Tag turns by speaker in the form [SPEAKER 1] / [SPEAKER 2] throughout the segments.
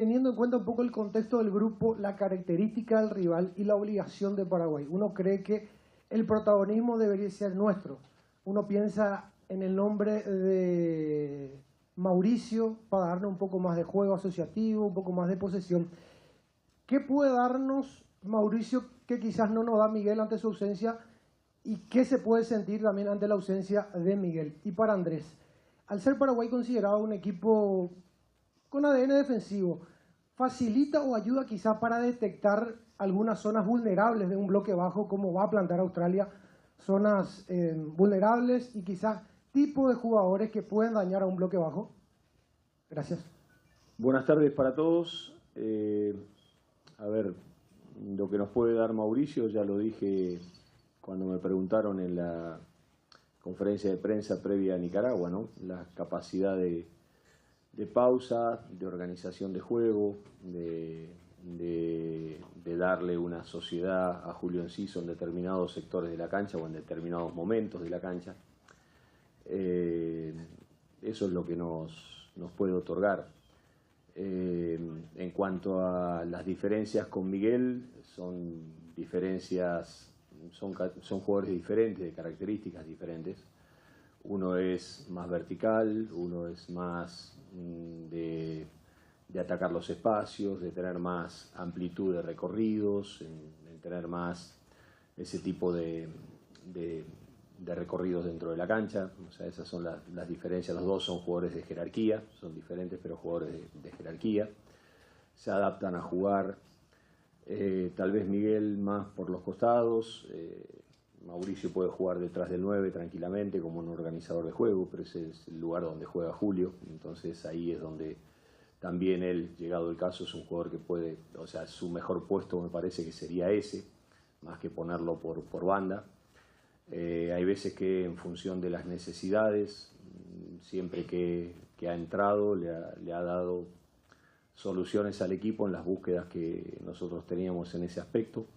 [SPEAKER 1] Teniendo en cuenta un poco el contexto del grupo, la característica del rival y la obligación de Paraguay, uno cree que el protagonismo debería ser nuestro. Uno piensa en el nombre de Mauricio para darnos un poco más de juego asociativo, un poco más de posesión. ¿Qué puede darnos Mauricio que quizás no nos da Miguel ante su ausencia? ¿Y qué se puede sentir también ante la ausencia de Miguel? Y para Andrés, al ser Paraguay considerado un equipo con ADN defensivo, ¿facilita o ayuda quizá para detectar algunas zonas vulnerables de un bloque bajo, como va a plantar Australia? Zonas vulnerables y quizás tipo de jugadores que pueden dañar a un bloque bajo. Gracias.
[SPEAKER 2] Buenas tardes para todos. A ver, lo que nos puede dar Mauricio, ya lo dije cuando me preguntaron en la conferencia de prensa previa a Nicaragua, ¿no? La capacidad de pausa, de organización de juego, de darle una sociedad a Julio Enciso en determinados sectores de la cancha o en determinados momentos de la cancha. Eso es lo que nos puede otorgar. En cuanto a las diferencias con Miguel, son jugadores diferentes, de características diferentes. Uno es más vertical, uno es más de atacar los espacios, de tener más amplitud de recorridos, en tener más ese tipo de recorridos dentro de la cancha. O sea, esas son las diferencias. Los dos son jugadores de jerarquía, son diferentes pero jugadores de jerarquía. Se adaptan a jugar, tal vez Miguel más por los costados, Mauricio puede jugar detrás del 9 tranquilamente como un organizador de juego, pero ese es el lugar donde juega Julio, entonces ahí es donde también él, llegado el caso, es un jugador que puede, o sea, su mejor puesto me parece que sería ese, más que ponerlo por banda. Hay veces que en función de las necesidades, siempre que ha entrado le ha dado soluciones al equipo en las búsquedas que nosotros teníamos en ese aspecto.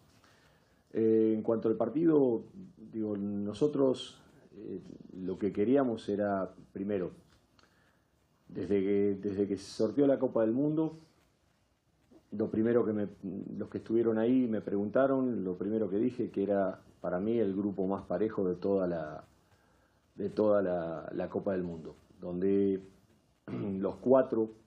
[SPEAKER 2] En cuanto al partido, digo, nosotros lo que queríamos era, primero, desde que se sorteó la Copa del Mundo, lo primero que los que estuvieron ahí me preguntaron, lo primero que dije que era para mí el grupo más parejo de toda la Copa del Mundo, donde los cuatro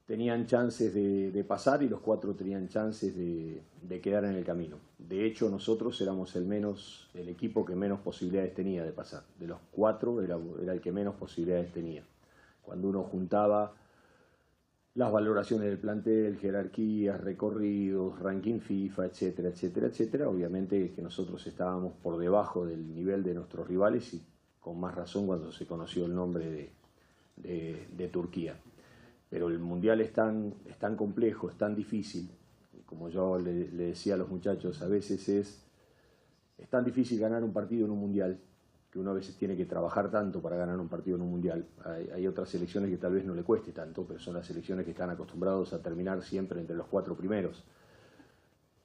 [SPEAKER 2] tenían chances de pasar y los cuatro tenían chances de quedar en el camino. De hecho, nosotros éramos el equipo que menos posibilidades tenía de pasar. De los cuatro era el que menos posibilidades tenía. Cuando uno juntaba las valoraciones del plantel, jerarquías, recorridos, ranking FIFA, etcétera, etcétera, etcétera, obviamente que nosotros estábamos por debajo del nivel de nuestros rivales y con más razón cuando se conoció el nombre de Turquía. Pero el Mundial es tan complejo, es tan difícil, como yo le decía a los muchachos, a veces es tan difícil ganar un partido en un Mundial, que uno a veces tiene que trabajar tanto para ganar un partido en un Mundial. Hay otras selecciones que tal vez no le cueste tanto, pero son las selecciones que están acostumbrados a terminar siempre entre los cuatro primeros.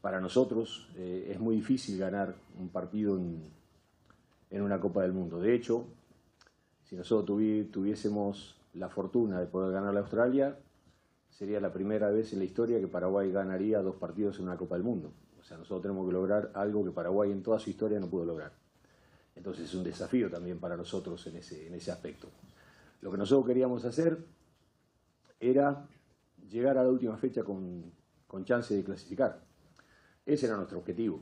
[SPEAKER 2] Para nosotros es muy difícil ganar un partido en una Copa del Mundo. De hecho, si nosotros tuviésemos la fortuna de poder ganar a Australia, sería la primera vez en la historia que Paraguay ganaría 2 partidos en una Copa del Mundo. O sea, nosotros tenemos que lograr algo que Paraguay en toda su historia no pudo lograr. Entonces es un desafío también para nosotros en ese aspecto. Lo que nosotros queríamos hacer era llegar a la última fecha con chance de clasificar. Ese era nuestro objetivo.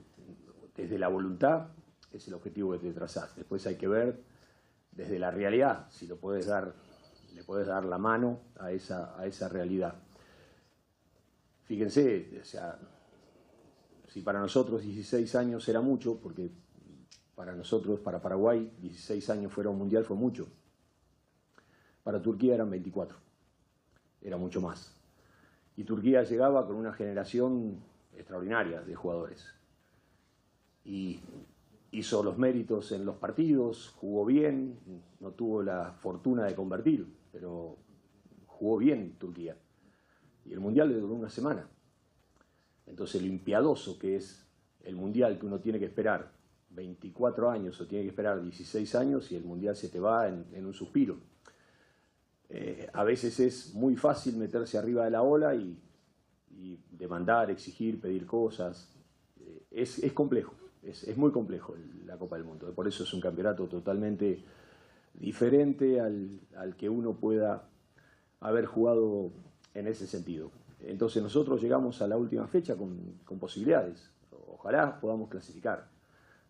[SPEAKER 2] Desde la voluntad es el objetivo que te trazás. Después hay que ver desde la realidad si le puedes dar la mano a esa realidad. Fíjense, o sea, si para nosotros 16 años era mucho, porque para nosotros, para Paraguay, 16 años fuera un mundial fue mucho. Para Turquía eran 24, era mucho más. Y Turquía llegaba con una generación extraordinaria de jugadores. Y hizo los méritos en los partidos, jugó bien, no tuvo la fortuna de convertir, pero jugó bien Turquía. Y el Mundial le duró una semana. Entonces lo impiadoso que es el Mundial, que uno tiene que esperar 24 años o tiene que esperar 16 años y el Mundial se te va en un suspiro. A veces es muy fácil meterse arriba de la ola y demandar, exigir, pedir cosas. Es complejo, es muy complejo la Copa del Mundo. Por eso es un campeonato totalmente diferente al que uno pueda haber jugado en ese sentido. Entonces nosotros llegamos a la última fecha con posibilidades. Ojalá podamos clasificar.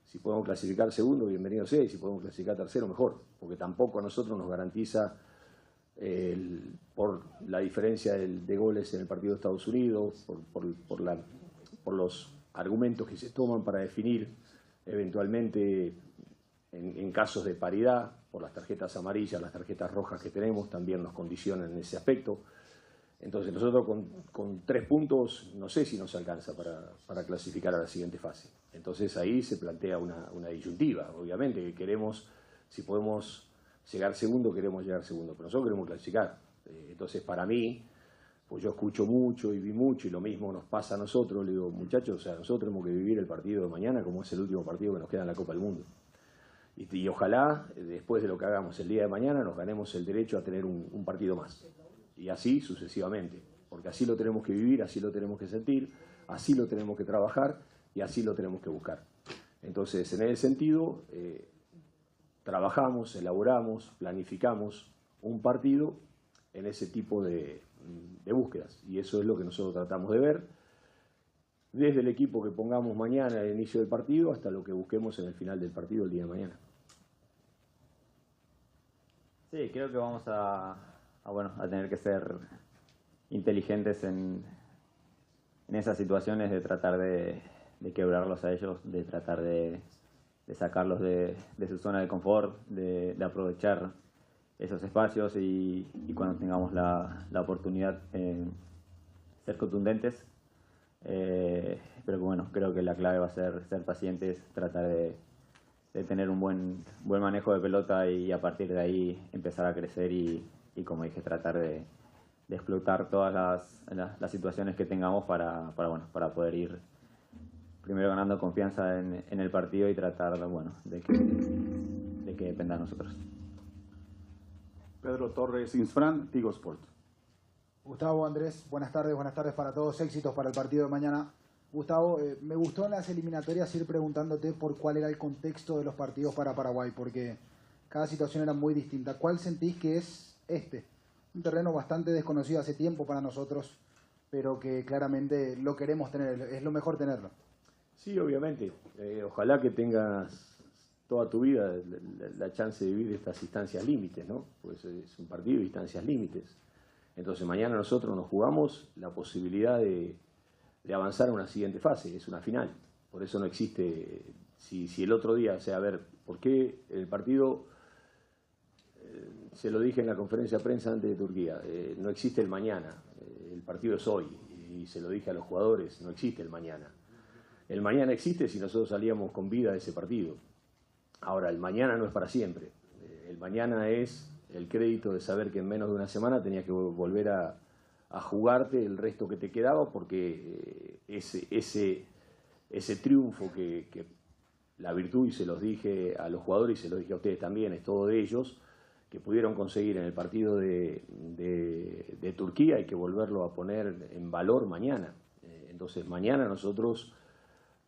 [SPEAKER 2] Si podemos clasificar segundo, bienvenido sea, y si podemos clasificar tercero, mejor, porque tampoco a nosotros nos garantiza por la diferencia de goles en el partido de Estados Unidos, por los argumentos que se toman para definir eventualmente en casos de paridad, por las tarjetas amarillas, las tarjetas rojas que tenemos, también nos condicionan en ese aspecto. Entonces nosotros con 3 puntos no sé si nos alcanza para clasificar a la siguiente fase. Entonces ahí se plantea una disyuntiva. Obviamente que queremos, si podemos llegar segundo, queremos llegar segundo, pero nosotros queremos clasificar. Entonces para mí, pues yo escucho mucho y vi mucho, y lo mismo nos pasa a nosotros. Le digo, muchachos, o sea, nosotros tenemos que vivir el partido de mañana como es el último partido que nos queda en la Copa del Mundo. Y ojalá, después de lo que hagamos el día de mañana, nos ganemos el derecho a tener un partido más. Y así sucesivamente, porque así lo tenemos que vivir, así lo tenemos que sentir, así lo tenemos que trabajar y así lo tenemos que buscar. Entonces, en ese sentido, trabajamos, elaboramos, planificamos un partido en ese tipo de búsquedas. Y eso es lo que nosotros tratamos de ver, desde el equipo que pongamos mañana al inicio del partido hasta lo que busquemos en el final del partido el día de mañana.
[SPEAKER 3] Sí, creo que vamos a tener que ser inteligentes en esas situaciones, de tratar de quebrarlos a ellos, de tratar de sacarlos de su zona de confort, de aprovechar esos espacios y cuando tengamos la oportunidad ser contundentes. Pero bueno, creo que la clave va a ser pacientes, tratar de tener un buen manejo de pelota y a partir de ahí empezar a crecer y como dije, tratar de explotar todas las situaciones que tengamos para poder ir primero ganando confianza en el partido y tratar de que dependa de nosotros.
[SPEAKER 4] Pedro Torres, Insfran, Tigo Sport.
[SPEAKER 5] Gustavo, Andrés, buenas tardes para todos, éxitos para el partido de mañana. Gustavo, me gustó en las eliminatorias ir preguntándote por cuál era el contexto de los partidos para Paraguay, porque cada situación era muy distinta. ¿Cuál sentís que es este? Un terreno bastante desconocido hace tiempo para nosotros, pero que claramente lo queremos tener, es lo mejor tenerlo.
[SPEAKER 2] Sí, obviamente. Ojalá que tengas toda tu vida la chance de vivir estas instancias límites, ¿no? Pues es un partido de instancias límites. Entonces mañana nosotros nos jugamos la posibilidad de avanzar a una siguiente fase, es una final. Por eso no existe, si el otro día, o sea, a ver, ¿por qué el partido, se lo dije en la conferencia de prensa antes de Turquía, no existe el mañana, el partido es hoy, y se lo dije a los jugadores, no existe el mañana. El mañana existe si nosotros salíamos con vida de ese partido. Ahora, el mañana no es para siempre, el mañana es el crédito de saber que en menos de una semana tenías que volver a jugarte el resto que te quedaba, porque ese triunfo que la virtud, y se los dije a los jugadores y se los dije a ustedes también, es todo de ellos, que pudieron conseguir en el partido de Turquía, hay que volverlo a poner en valor mañana. Entonces mañana nosotros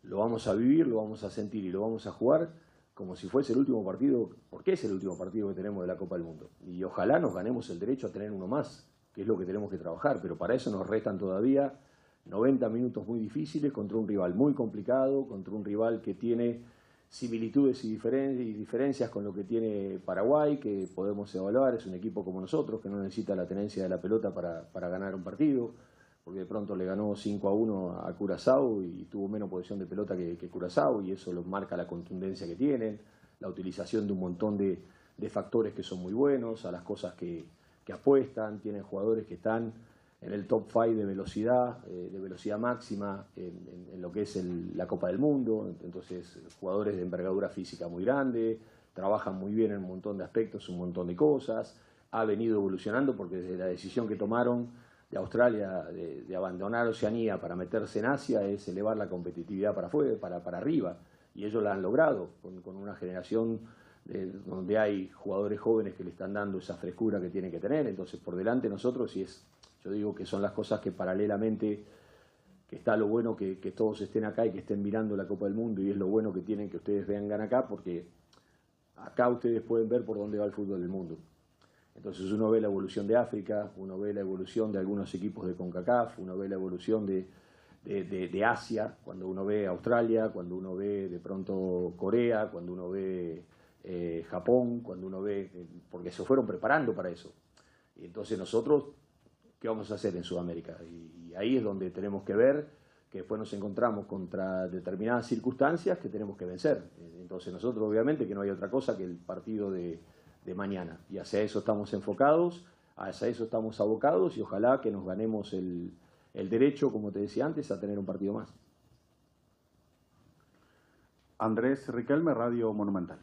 [SPEAKER 2] lo vamos a vivir, lo vamos a sentir y lo vamos a jugar como si fuese el último partido, porque es el último partido que tenemos de la Copa del Mundo. Y ojalá nos ganemos el derecho a tener uno más, que es lo que tenemos que trabajar, pero para eso nos restan todavía 90 minutos muy difíciles contra un rival muy complicado, contra un rival que tiene similitudes y diferencias con lo que tiene Paraguay, que podemos evaluar. Es un equipo como nosotros, que no necesita la tenencia de la pelota para ganar un partido, porque de pronto le ganó 5-1 a Curazao y tuvo menos posesión de pelota que Curazao, y eso lo marca la contundencia que tienen, la utilización de un montón de factores que son muy buenos, a las cosas que apuestan. Tienen jugadores que están en el top 5 de velocidad máxima en lo que es la Copa del Mundo. Entonces, jugadores de envergadura física muy grande, trabajan muy bien en un montón de aspectos, un montón de cosas. Ha venido evolucionando porque desde la decisión que tomaron de Australia de abandonar Oceanía para meterse en Asia es elevar la competitividad para arriba, y ellos la han logrado con una generación donde hay jugadores jóvenes que le están dando esa frescura que tienen que tener. Entonces, por delante nosotros, yo digo que son las cosas que paralelamente, que está lo bueno que todos estén acá y que estén mirando la Copa del Mundo, y es lo bueno que tienen que ustedes vengan acá, porque acá ustedes pueden ver por dónde va el fútbol del mundo. Entonces uno ve la evolución de África, uno ve la evolución de algunos equipos de CONCACAF, uno ve la evolución de Asia, cuando uno ve Australia, cuando uno ve de pronto Corea, cuando uno ve Japón, cuando uno ve, porque se fueron preparando para eso. Y entonces nosotros, ¿qué vamos a hacer en Sudamérica? Y ahí es donde tenemos que ver que después nos encontramos contra determinadas circunstancias que tenemos que vencer. Entonces nosotros obviamente que no hay otra cosa que el partido de mañana, y hacia eso estamos enfocados, hacia eso estamos abocados, y ojalá que nos ganemos el derecho, como te decía antes, a tener un partido más.
[SPEAKER 4] Andrés Riquelme, Radio Monumental.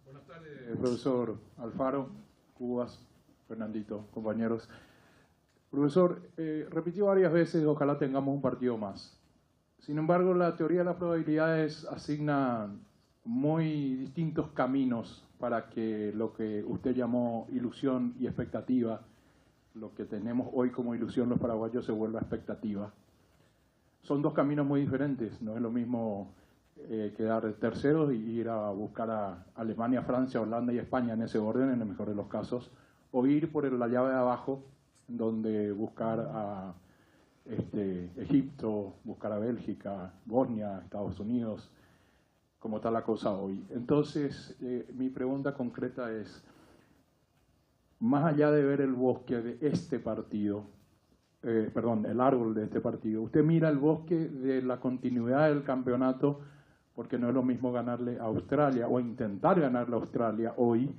[SPEAKER 6] Buenas tardes, profesor Alfaro, Cubas, Fernandito, compañeros. Profesor, repitió varias veces, ojalá tengamos un partido más. Sin embargo, la teoría de las probabilidades asigna muy distintos caminos para que lo que usted llamó ilusión y expectativa, lo que tenemos hoy como ilusión los paraguayos, se vuelva expectativa. Son dos caminos muy diferentes. No es lo mismo quedar terceros y ir a buscar a Alemania, Francia, Holanda y España en ese orden, en el mejor de los casos, o ir por la llave de abajo, donde buscar a Egipto, buscar a Bélgica, Bosnia, Estados Unidos, como está la cosa hoy. Entonces, mi pregunta concreta es, más allá de ver el bosque de este partido, el árbol de este partido, usted mira el bosque de la continuidad del campeonato, porque no es lo mismo ganarle a Australia o intentar ganarle a Australia hoy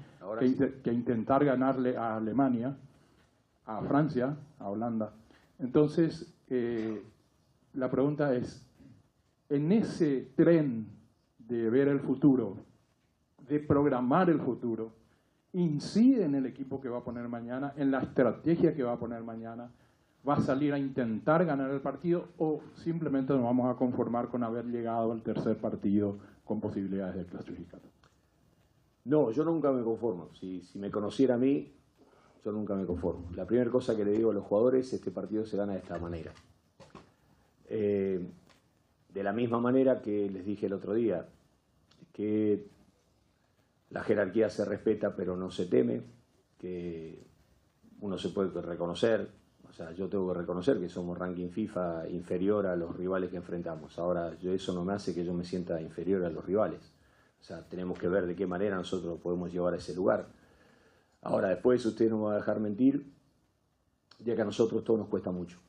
[SPEAKER 6] que intentar ganarle a Alemania, a Francia, a Holanda. Entonces, la pregunta es, en ese tren de ver el futuro, de programar el futuro, incide en el equipo que va a poner mañana, en la estrategia que va a poner mañana, va a salir a intentar ganar el partido, o simplemente nos vamos a conformar con haber llegado al tercer partido con posibilidades de clasificar.
[SPEAKER 2] No, yo nunca me conformo. Si me conociera a mí, yo nunca me conformo. La primera cosa que le digo a los jugadores, este partido se gana de esta manera. De la misma manera que les dije el otro día, que la jerarquía se respeta pero no se teme, que uno se puede reconocer, o sea, yo tengo que reconocer que somos ranking FIFA inferior a los rivales que enfrentamos. Ahora, eso no me hace que yo me sienta inferior a los rivales. O sea, tenemos que ver de qué manera nosotros podemos llevar a ese lugar. Ahora, después usted no me va a dejar mentir, ya que a nosotros todo nos cuesta mucho.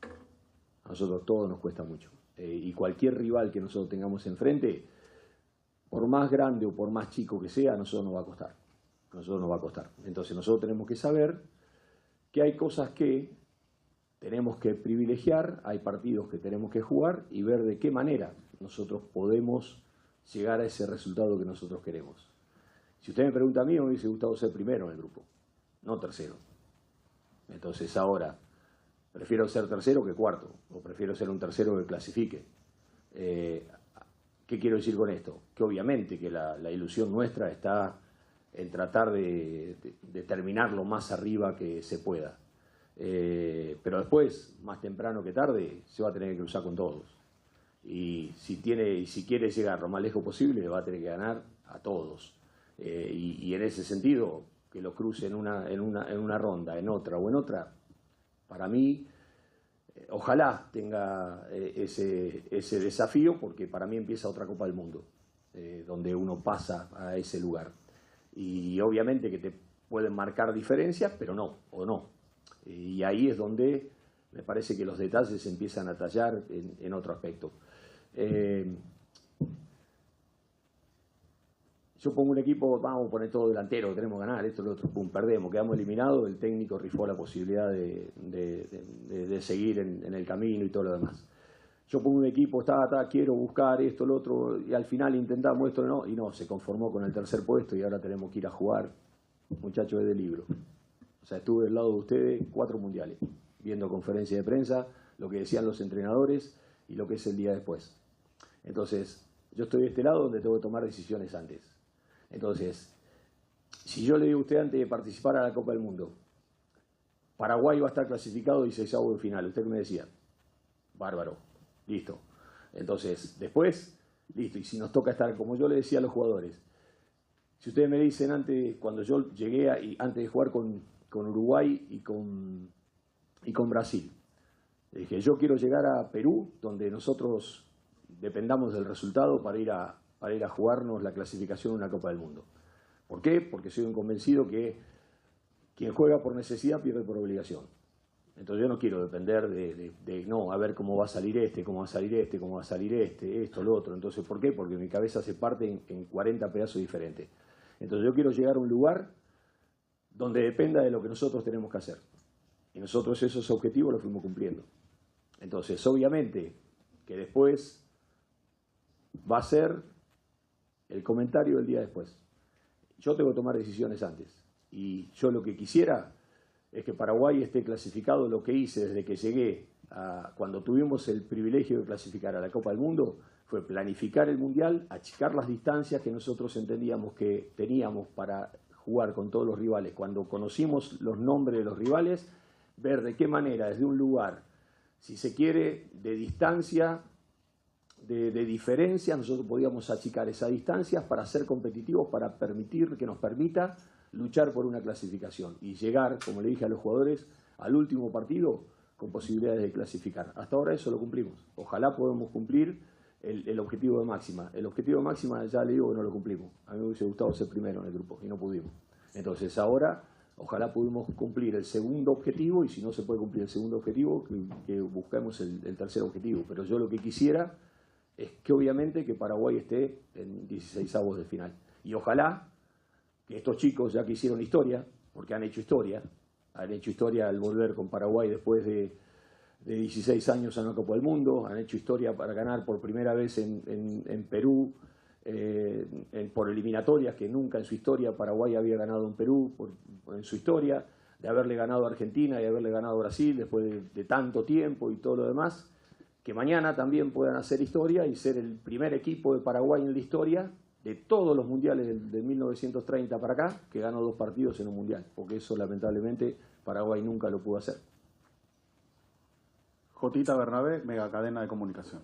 [SPEAKER 2] A nosotros todo nos cuesta mucho. Y cualquier rival que nosotros tengamos enfrente, por más grande o por más chico que sea, a nosotros nos va a costar. A nosotros nos va a costar. Entonces nosotros tenemos que saber que hay cosas que tenemos que privilegiar, hay partidos que tenemos que jugar y ver de qué manera nosotros podemos llegar a ese resultado que nosotros queremos. Si usted me pregunta a mí, me hubiese gustado ser primero en el grupo, no tercero. Entonces ahora, prefiero ser tercero que cuarto, o prefiero ser un tercero que clasifique. ¿Qué quiero decir con esto? Que obviamente que la ilusión nuestra está en tratar de terminar lo más arriba que se pueda. Pero después, más temprano que tarde, se va a tener que cruzar con todos. Y si quiere llegar lo más lejos posible, va a tener que ganar a todos. Y en ese sentido, que lo cruce en una ronda, en otra o en otra, para mí, ojalá tenga ese desafío, porque para mí empieza otra Copa del Mundo, donde uno pasa a ese lugar. Y obviamente que te pueden marcar diferencias, pero no, o no. Y ahí es donde me parece que los detalles se empiezan a tallar en otro aspecto. Yo pongo un equipo, vamos a poner todo delantero, tenemos que ganar, esto, lo otro, pum, perdemos, quedamos eliminados, el técnico rifó la posibilidad de seguir en el camino y todo lo demás. Yo pongo un equipo, quiero buscar esto, lo otro, y al final intentamos esto, no, y no, se conformó con el tercer puesto y ahora tenemos que ir a jugar, muchachos, es de libro. O sea, estuve del lado de ustedes 4 mundiales, viendo conferencias de prensa, lo que decían los entrenadores y lo que es el día después. Entonces, yo estoy de este lado donde tengo que tomar decisiones antes. Entonces, si yo le digo a usted antes de participar a la Copa del Mundo, Paraguay va a estar clasificado 16avos de final, usted que me decía, bárbaro, listo. Entonces, después, listo, y si nos toca estar, como yo le decía a los jugadores, si ustedes me dicen antes, cuando yo llegué, antes de jugar con Uruguay y con Brasil, dije, yo quiero llegar a Perú, donde nosotros dependamos del resultado para ir a jugarnos la clasificación de una Copa del Mundo. ¿Por qué? Porque soy un convencido que quien juega por necesidad pierde por obligación. Entonces yo no quiero depender no, a ver cómo va a salir cómo va a salir esto, lo otro. Entonces, ¿por qué? Porque mi cabeza se parte en 40 pedazos diferentes. Entonces yo quiero llegar a un lugar donde dependa de lo que nosotros tenemos que hacer. Y nosotros esos objetivos los fuimos cumpliendo. Entonces, obviamente, que después va a ser el comentario del día después. Yo tengo que tomar decisiones antes. Y yo lo que quisiera es que Paraguay esté clasificado. Lo que hice desde que llegué, cuando tuvimos el privilegio de clasificar a la Copa del Mundo, fue planificar el Mundial, achicar las distancias que nosotros entendíamos que teníamos para jugar con todos los rivales. Cuando conocimos los nombres de los rivales, ver de qué manera, desde un lugar, si se quiere, de distancia, de diferencia, nosotros podíamos achicar esas distancias para ser competitivos, para que nos permita luchar por una clasificación y llegar, como le dije a los jugadores, al último partido con posibilidades de clasificar. Hasta ahora eso lo cumplimos. Ojalá podamos cumplir el objetivo de máxima. El objetivo de máxima, ya le digo que no lo cumplimos. A mí me hubiese gustado ser primero en el grupo y no pudimos. Entonces ahora, ojalá pudimos cumplir el segundo objetivo, y si no se puede cumplir el segundo objetivo, que busquemos el tercer objetivo. Pero yo lo que quisiera es que obviamente que Paraguay esté en 16avos de final. Y ojalá que estos chicos, ya que hicieron historia, porque han hecho historia al volver con Paraguay después de 16 años a una Copa del Mundo, han hecho historia para ganar por primera vez en Perú, por eliminatorias, que nunca en su historia Paraguay había ganado en Perú, en su historia, de haberle ganado a Argentina y haberle ganado a Brasil después de tanto tiempo y todo lo demás, que mañana también puedan hacer historia y ser el primer equipo de Paraguay en la historia de todos los mundiales de 1930 para acá, que ganó 2 partidos en un mundial, porque eso lamentablemente Paraguay nunca lo pudo hacer.
[SPEAKER 4] Jotita Bernabé, Megacadena de Comunicación.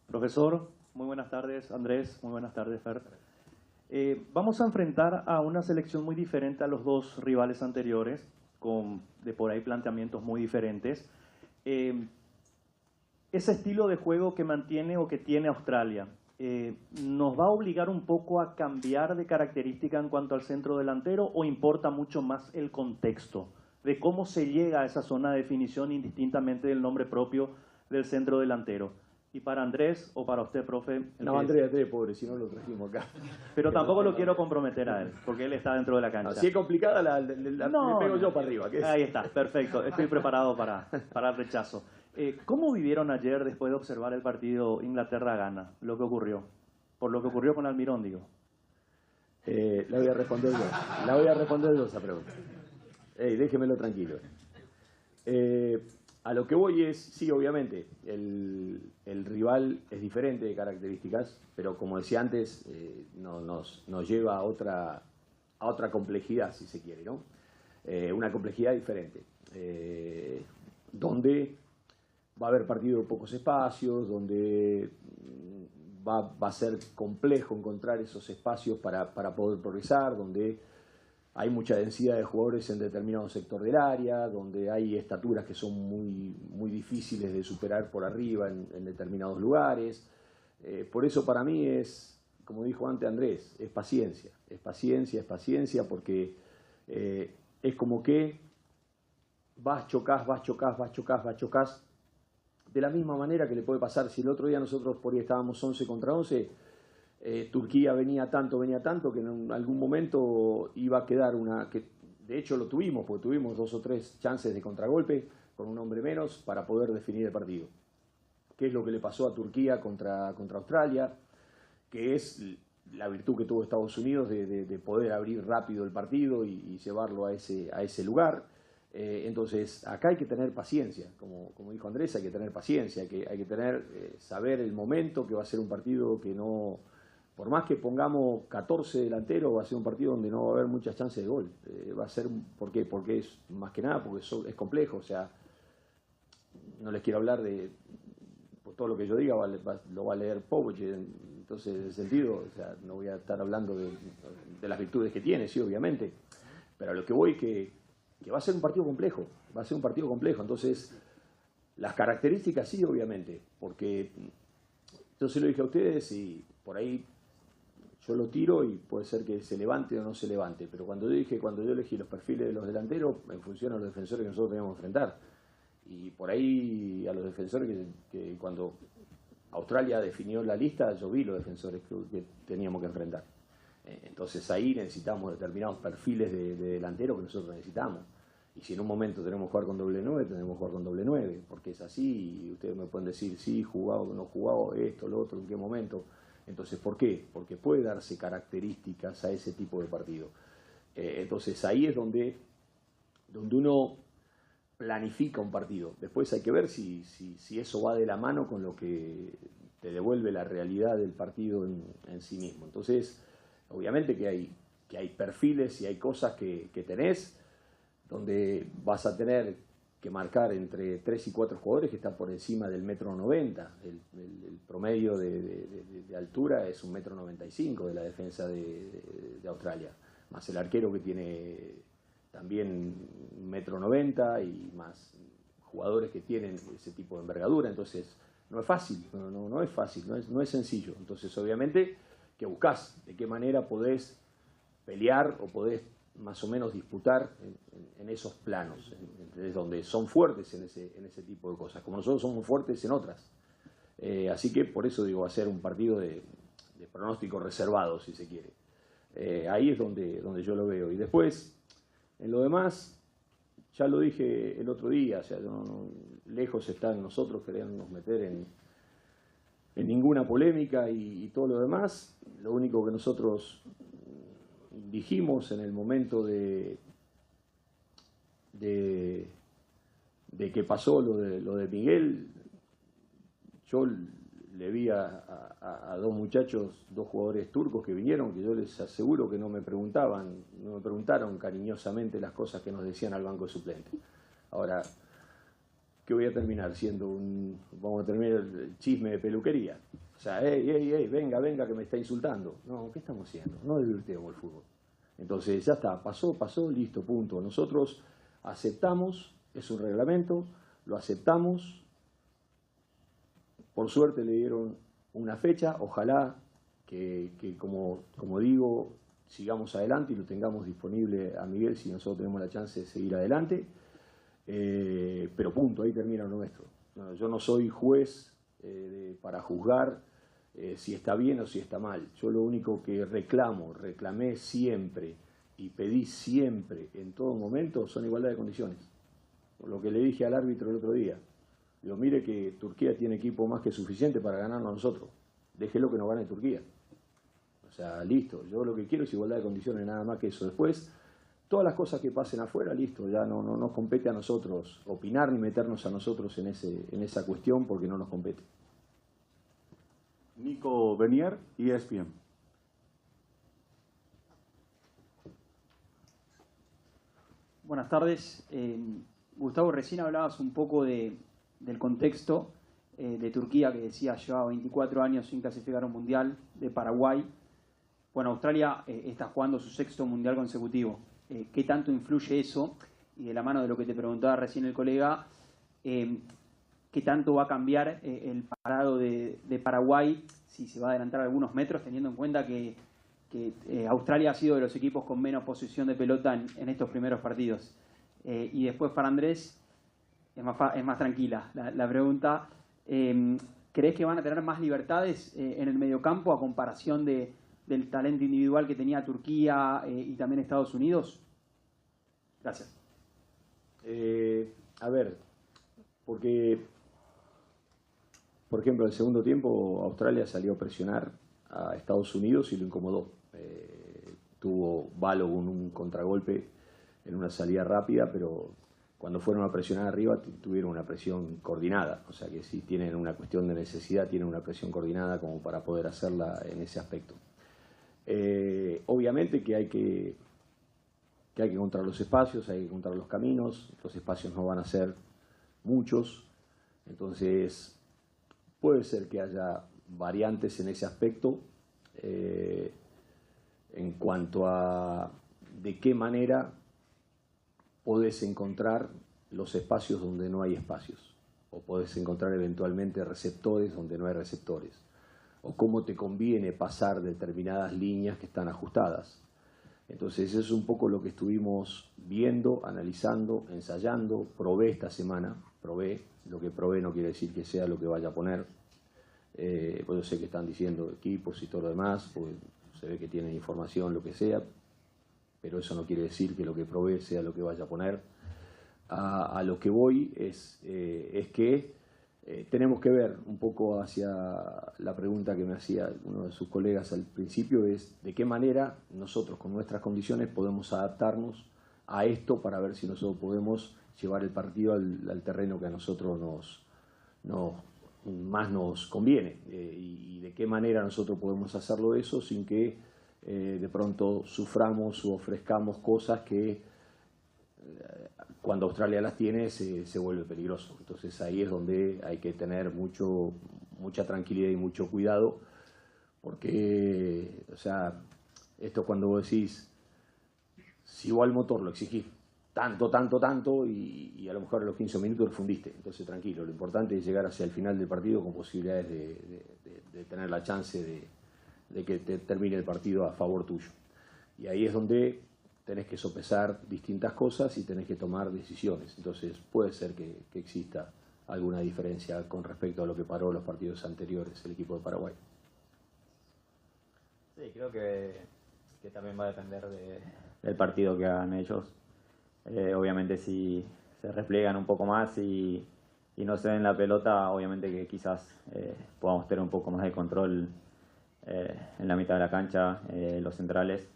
[SPEAKER 7] Profesor, muy buenas tardes. Andrés, muy buenas tardes, Fer. Vamos a enfrentar a una selección muy diferente a los 2 rivales anteriores, con de por ahí planteamientos muy diferentes. Ese estilo de juego que mantiene o que tiene Australia, ¿nos va a obligar un poco a cambiar de característica en cuanto al centro delantero, o importa mucho más el contexto de cómo se llega a esa zona de definición indistintamente del nombre propio del centro delantero? Y para Andrés, o para usted, profe...
[SPEAKER 2] No, Andrés, pobre, si no lo trajimos acá.
[SPEAKER 7] Pero tampoco lo quiero comprometer a él, porque él está dentro de la cancha.
[SPEAKER 2] Así es complicada, no, le pego yo para arriba.
[SPEAKER 7] Ahí está, perfecto. Estoy preparado para el rechazo. ¿Cómo vivieron ayer, después de observar el partido Inglaterra-Ghana, lo que ocurrió? Por lo que ocurrió con Almirón, digo.
[SPEAKER 2] La voy a responder yo esa pregunta. Déjemelo tranquilo. A lo que voy es, sí, obviamente, el rival es diferente de características, pero como decía antes, nos lleva a otra complejidad, si se quiere, ¿no? Una complejidad diferente, donde va a haber partido de pocos espacios, donde va a ser complejo encontrar esos espacios para poder progresar, donde hay mucha densidad de jugadores en determinado sector del área, donde hay estaturas que son muy difíciles de superar por arriba en determinados lugares. Por eso para mí es, como dijo antes Andrés, es paciencia, porque es como que chocás, de la misma manera que le puede pasar si el otro día nosotros por ahí estábamos 11 contra 11, Turquía venía tanto que en algún momento iba a quedar que de hecho lo tuvimos, porque tuvimos 2 o 3 chances de contragolpe con un hombre menos para poder definir el partido. ¿Qué es lo que le pasó a Turquía contra Australia? Que es la virtud que tuvo Estados Unidos de poder abrir rápido el partido y llevarlo a ese lugar. Entonces, acá hay que tener paciencia, como dijo Andrés, hay que tener paciencia, hay que saber el momento, que va a ser un partido que no, por más que pongamos 14 delanteros, va a ser un partido donde no va a haber muchas chances de gol. Va a ser, ¿por qué? Porque es, más que nada, porque es complejo. O sea, no les quiero hablar de, por todo lo que yo diga, lo va a leer Povich. Entonces, en ese sentido, o sea, no voy a estar hablando de las virtudes que tiene, sí, obviamente. Pero a lo que voy, que va a ser un partido complejo. Va a ser un partido complejo. Entonces, las características sí, obviamente. Porque yo se lo dije a ustedes y por ahí yo lo tiro y puede ser que se levante o no se levante. Pero cuando yo elegí los perfiles de los delanteros, en función a los defensores que nosotros teníamos que enfrentar. Y por ahí a los defensores que cuando Australia definió la lista, yo vi los defensores que teníamos que enfrentar. Entonces ahí necesitamos determinados perfiles de delantero que nosotros necesitamos. Y si en un momento tenemos que jugar con doble 9, tenemos que jugar con doble 9, porque es así, y ustedes me pueden decir, sí, jugado, no jugado, esto, lo otro, en qué momento. Entonces, ¿por qué? Porque puede darse características a ese tipo de partido. Entonces ahí es donde uno planifica un partido. Después hay que ver si eso va de la mano con lo que te devuelve la realidad del partido en sí mismo. Entonces, obviamente que hay perfiles y hay cosas que tenés donde vas a tener que marcar entre 3 y 4 jugadores que están por encima del 1,90 m. El promedio de altura es 1,95 m de la defensa de Australia, más el arquero que tiene también 1,90 m y más jugadores que tienen ese tipo de envergadura. Entonces no es fácil, no es fácil, no es sencillo. Entonces obviamente que buscás de qué manera podés pelear o podés más o menos disputar en esos planos, es donde son fuertes en ese tipo de cosas, como nosotros somos fuertes en otras. Así que por eso digo, va a ser un partido de pronóstico reservado, si se quiere. Ahí es donde yo lo veo. Y después, en lo demás, ya lo dije el otro día, o sea, lejos está en nosotros querernos meter en ninguna polémica y todo lo demás. Lo único que nosotros dijimos en el momento de que pasó lo de Miguel, yo le vi a dos muchachos, dos jugadores turcos que vinieron, que yo les aseguro que no me preguntaron cariñosamente las cosas que nos decían al banco de suplentes. Ahora, ¿qué voy a terminar siendo vamos a terminar el chisme de peluquería? O sea, ey, venga, que me está insultando. No, ¿qué estamos haciendo? No divirtemos el fútbol. Entonces, ya está, pasó, listo, punto. Nosotros aceptamos, es un reglamento, lo aceptamos. Por suerte le dieron una fecha, ojalá que como digo, sigamos adelante y lo tengamos disponible a Miguel si nosotros tenemos la chance de seguir adelante. Pero punto, ahí termina lo nuestro. No, yo no soy juez para juzgar si está bien o si está mal. Yo lo único que reclamé siempre y pedí siempre en todo momento son igualdad de condiciones. Por lo que le dije al árbitro el otro día. Digo, mire que Turquía tiene equipo más que suficiente para ganarnos a nosotros. Déjelo que nos gane Turquía. O sea, listo. Yo lo que quiero es igualdad de condiciones, nada más que eso. Después, todas las cosas que pasen afuera, listo. Ya no nos compete a nosotros opinar ni meternos a nosotros en esa cuestión porque no nos compete.
[SPEAKER 4] Nico Benier, ESPN.
[SPEAKER 8] Buenas tardes. Gustavo, recién hablabas un poco del contexto de Turquía, que decía llevaba 24 años sin clasificar a un mundial, de Paraguay. Bueno, Australia está jugando su 6º mundial consecutivo. ¿Qué tanto influye eso? Y de la mano de lo que te preguntaba recién el colega, ¿qué tanto va a cambiar el parado de Paraguay si se va a adelantar algunos metros, teniendo en cuenta que Australia ha sido de los equipos con menos posesión de pelota en estos primeros partidos? Y después para Andrés, es más tranquila la pregunta. ¿Crees que van a tener más libertades en el mediocampo a comparación del talento individual que tenía Turquía y también Estados Unidos? Gracias.
[SPEAKER 2] A ver, porque, por ejemplo, en el segundo tiempo Australia salió a presionar a Estados Unidos y lo incomodó. Tuvo Balogun un contragolpe en una salida rápida, pero cuando fueron a presionar arriba tuvieron una presión coordinada. O sea que si tienen una cuestión de necesidad, tienen una presión coordinada como para poder hacerla en ese aspecto. Obviamente que hay que encontrar los espacios, hay que encontrar los caminos, los espacios no van a ser muchos, entonces puede ser que haya variantes en ese aspecto en cuanto a de qué manera podés encontrar los espacios donde no hay espacios, o podés encontrar eventualmente receptores donde no hay receptores, o cómo te conviene pasar determinadas líneas que están ajustadas. Entonces eso es un poco lo que estuvimos viendo, analizando, ensayando. Probé esta semana, lo que probé no quiere decir que sea lo que vaya a poner. Pues yo sé que están diciendo equipos y todo lo demás, pues se ve que tienen información, lo que sea, pero eso no quiere decir que lo que probé sea lo que vaya a poner. A lo que voy es que tenemos que ver un poco hacia la pregunta que me hacía uno de sus colegas al principio, es de qué manera nosotros con nuestras condiciones podemos adaptarnos a esto para ver si nosotros podemos llevar el partido al terreno que a nosotros más nos conviene, y de qué manera nosotros podemos hacerlo eso sin que de pronto suframos o ofrezcamos cosas que cuando Australia las tiene se vuelve peligroso. Entonces ahí es donde hay que tener mucha tranquilidad y mucho cuidado, porque, o sea, esto cuando vos decís, si vos al motor lo exigís tanto, y a lo mejor a los 15 minutos lo fundiste. Entonces tranquilo, lo importante es llegar hacia el final del partido con posibilidades de tener la chance de que te termine el partido a favor tuyo. Y ahí es donde tenés que sopesar distintas cosas y tenés que tomar decisiones. Entonces puede ser que exista alguna diferencia con respecto a lo que paró los partidos anteriores el equipo de Paraguay.
[SPEAKER 3] Sí, creo que también va a depender del partido que hagan ellos. Obviamente si se repliegan un poco más y no se den la pelota, obviamente que quizás podamos tener un poco más de control en la mitad de la cancha, los centrales.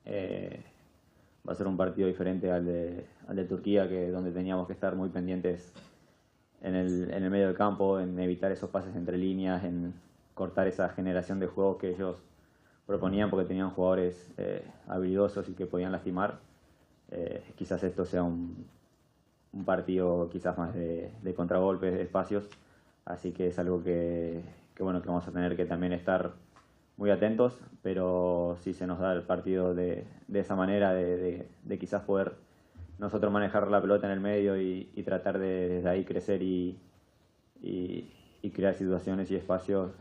[SPEAKER 3] Va a ser un partido diferente al de Turquía, donde teníamos que estar muy pendientes en el medio del campo, en evitar esos pases entre líneas, en cortar esa generación de juegos que ellos proponían porque tenían jugadores habilidosos y que podían lastimar. Quizás esto sea un partido quizás más de contragolpes, de espacios, así que es algo que vamos a tener que también estar muy atentos, pero si se nos da el partido de esa manera, de quizás poder nosotros manejar la pelota en el medio y tratar de desde ahí crecer y crear situaciones y espacios,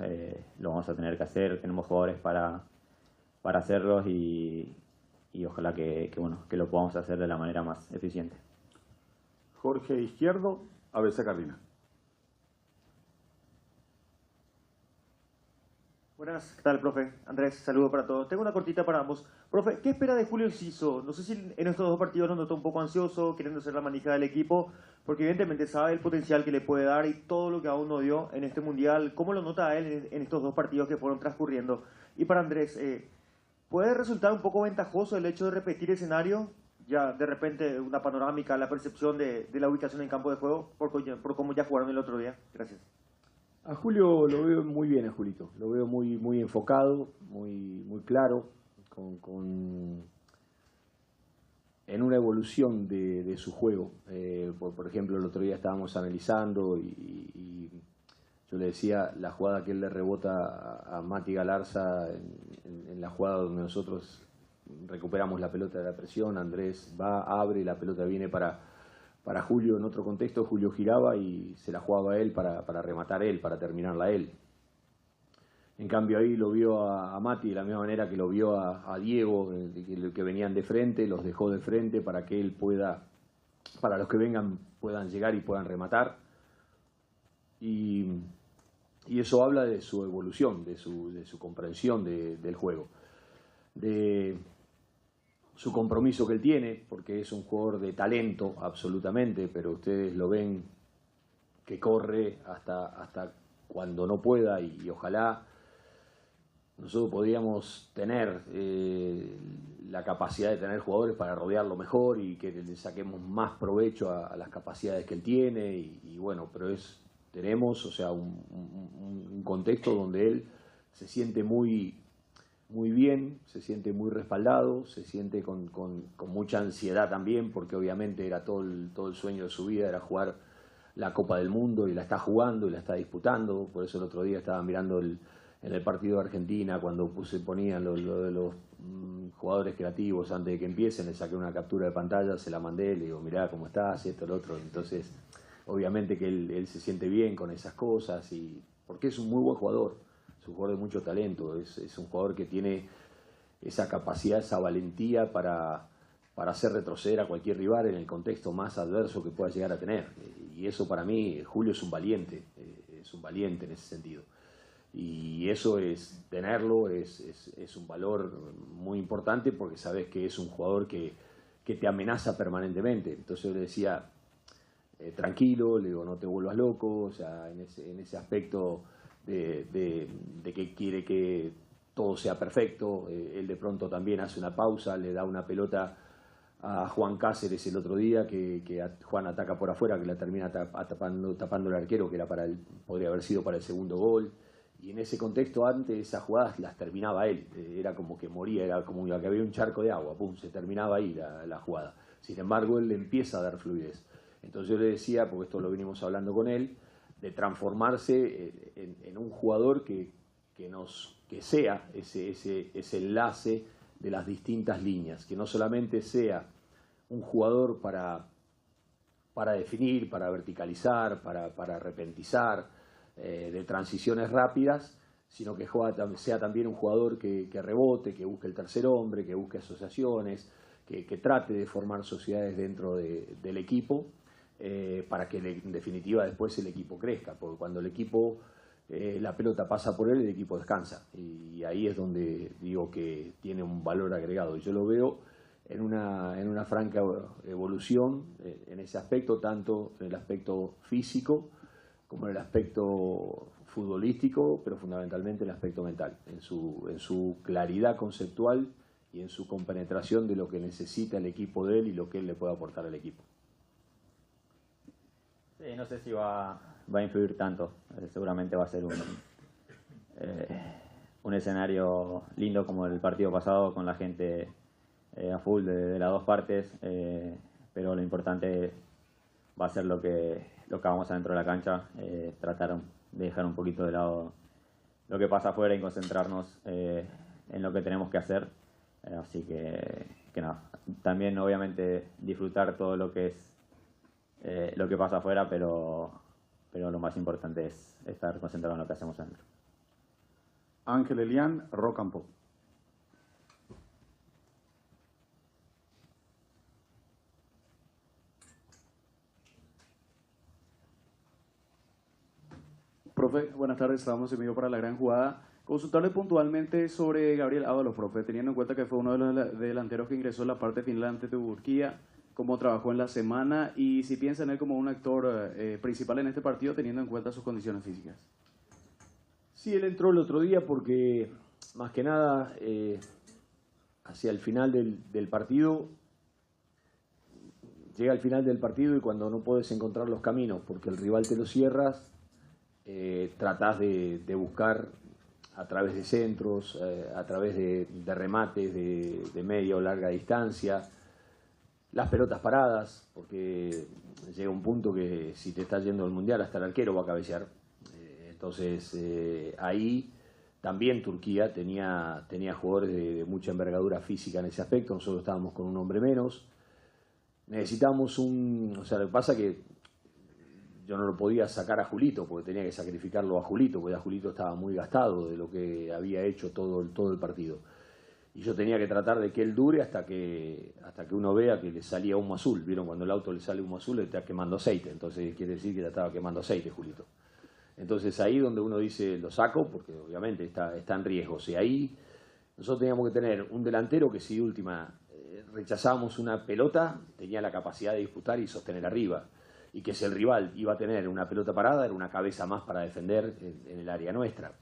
[SPEAKER 3] lo vamos a tener que hacer. Tenemos jugadores para hacerlos y ojalá que lo podamos hacer de la manera más eficiente.
[SPEAKER 4] Jorge Izquierdo, ABC Cardina.
[SPEAKER 7] Buenas, ¿qué tal, profe? Andrés, saludo para todos. Tengo una cortita para ambos. Profe, ¿qué espera de Julio Enciso? No sé si en estos dos partidos nos notó un poco ansioso, queriendo ser la manija del equipo, porque evidentemente sabe el potencial que le puede dar y todo lo que aún no dio en este Mundial. ¿Cómo lo nota a él en estos dos partidos que fueron transcurriendo? Y para Andrés, ¿puede resultar un poco ventajoso el hecho de repetir escenario? Ya de repente una panorámica, la percepción de la ubicación en campo de juego, por cómo ya jugaron el otro día. Gracias.
[SPEAKER 2] A Julio lo veo muy bien, a Julito. Lo veo muy enfocado, muy claro, en una evolución de su juego. Por ejemplo, el otro día estábamos analizando y yo le decía la jugada que él le rebota a Mati Galarza en la jugada donde nosotros recuperamos la pelota de la presión. Andrés va, abre y la pelota viene para Julio. En otro contexto, Julio giraba y se la jugaba a él para rematar él, para terminarla él. En cambio ahí lo vio a Mati de la misma manera que lo vio a Diego, que venían de frente, los dejó de frente para que él para los que vengan puedan llegar y puedan rematar. Y eso habla de su evolución, de su comprensión del juego, de su compromiso que él tiene, porque es un jugador de talento absolutamente, pero ustedes lo ven que corre hasta cuando no pueda, y ojalá nosotros podríamos tener la capacidad de tener jugadores para rodearlo mejor y que le saquemos más provecho a las capacidades que él tiene, y bueno, pero tenemos, o sea, un contexto donde él se siente muy muy bien, se siente muy respaldado, se siente con mucha ansiedad también, porque obviamente era todo el sueño de su vida, era jugar la Copa del Mundo, y la está jugando y la está disputando. Por eso el otro día estaba mirando en el partido de Argentina, cuando ponían lo de los jugadores creativos antes de que empiecen, le saqué una captura de pantalla, se la mandé, le digo, mirá cómo estás, y esto, lo otro. Entonces, obviamente que él se siente bien con esas cosas, y porque es un muy buen jugador, es un jugador de mucho talento, es un jugador que tiene esa capacidad, esa valentía para hacer retroceder a cualquier rival en el contexto más adverso que pueda llegar a tener. Y eso para mí, Julio es un valiente en ese sentido. Y eso es tenerlo, es un valor muy importante, porque sabes que es un jugador que te amenaza permanentemente. Entonces yo le decía, tranquilo, le digo, no te vuelvas loco, o sea, en ese aspecto de que quiere que todo sea perfecto. Él de pronto también hace una pausa, le da una pelota a Juan Cáceres el otro día, que Juan ataca por afuera, que la termina tapando el arquero, que era podría haber sido para el segundo gol. Y en ese contexto, antes esas jugadas las terminaba él, era como que moría, era como que había un charco de agua, pum, se terminaba ahí la jugada. Sin embargo, él le empieza a dar fluidez. Entonces yo le decía, porque esto lo venimos hablando con él, de transformarse en un jugador que sea ese enlace de las distintas líneas, que no solamente sea un jugador para definir, para verticalizar, para repentizar, de transiciones rápidas, sino que sea también un jugador que rebote, que busque el tercer hombre, que busque asociaciones, que trate de formar sociedades dentro del equipo, para que en definitiva después el equipo crezca, porque cuando el equipo, la pelota pasa por él, el equipo descansa, y ahí es donde digo que tiene un valor agregado. Y yo lo veo en una franca evolución en ese aspecto, tanto en el aspecto físico como en el aspecto futbolístico, pero fundamentalmente en el aspecto mental, en su claridad conceptual y en su compenetración de lo que necesita el equipo de él y lo que él le puede aportar al equipo.
[SPEAKER 3] Sí, no sé si va a influir tanto. Seguramente va a ser un escenario lindo como el partido pasado, con la gente a full de las dos partes, pero lo importante va a ser lo que hagamos adentro de la cancha, tratar de dejar un poquito de lado lo que pasa afuera y concentrarnos en lo que tenemos que hacer. Así que nada, también obviamente disfrutar todo lo que es lo que pasa afuera, pero lo más importante es estar concentrado en lo que hacemos adentro.
[SPEAKER 4] Ángel Elián, Rock and Pop.
[SPEAKER 9] Profe, buenas tardes, estamos en vivo para La Gran Jugada. Consultarle puntualmente sobre Gabriel Ábalos, profe, teniendo en cuenta que fue uno de los delanteros que ingresó en la parte final ante Turquía, cómo trabajó en la semana y si piensa en él como un actor principal en este partido, teniendo en cuenta sus condiciones físicas.
[SPEAKER 2] Sí, él entró el otro día porque, más que nada, hacia el final del partido, llega al final del partido y cuando no puedes encontrar los caminos porque el rival te lo cierras, tratás de buscar a través de centros, a través de remates de media o larga distancia, las pelotas paradas, porque llega un punto que si te estás yendo al Mundial hasta el arquero va a cabecear. Entonces ahí también Turquía tenía jugadores de mucha envergadura física en ese aspecto, nosotros estábamos con un hombre menos. Necesitamos o sea, lo que pasa es que yo no lo podía sacar a Julito, porque tenía que sacrificarlo a Julito, porque ya Julito estaba muy gastado de lo que había hecho todo el partido. Y yo tenía que tratar de que él dure hasta que uno vea que le salía humo azul. ¿Vieron? Cuando el auto le sale humo azul, le está quemando aceite. Entonces quiere decir que ya estaba quemando aceite Julito. Entonces ahí donde uno dice, lo saco, porque obviamente está en riesgo. O sea, ahí nosotros teníamos que tener un delantero que si de última rechazábamos una pelota, tenía la capacidad de disputar y sostener arriba. Y que si el rival iba a tener una pelota parada, era una cabeza más para defender en el área nuestra.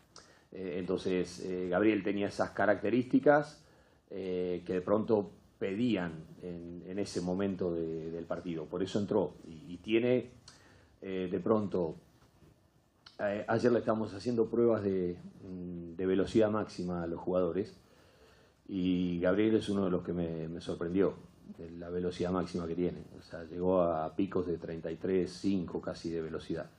[SPEAKER 2] Entonces Gabriel tenía esas características que de pronto pedían en ese momento del partido. Por eso entró. Y tiene de pronto... ayer le estamos haciendo pruebas de velocidad máxima a los jugadores Y Gabriel es uno de los que me sorprendió, de la velocidad máxima que tiene. O sea, llegó a picos de 33,5 casi de velocidad.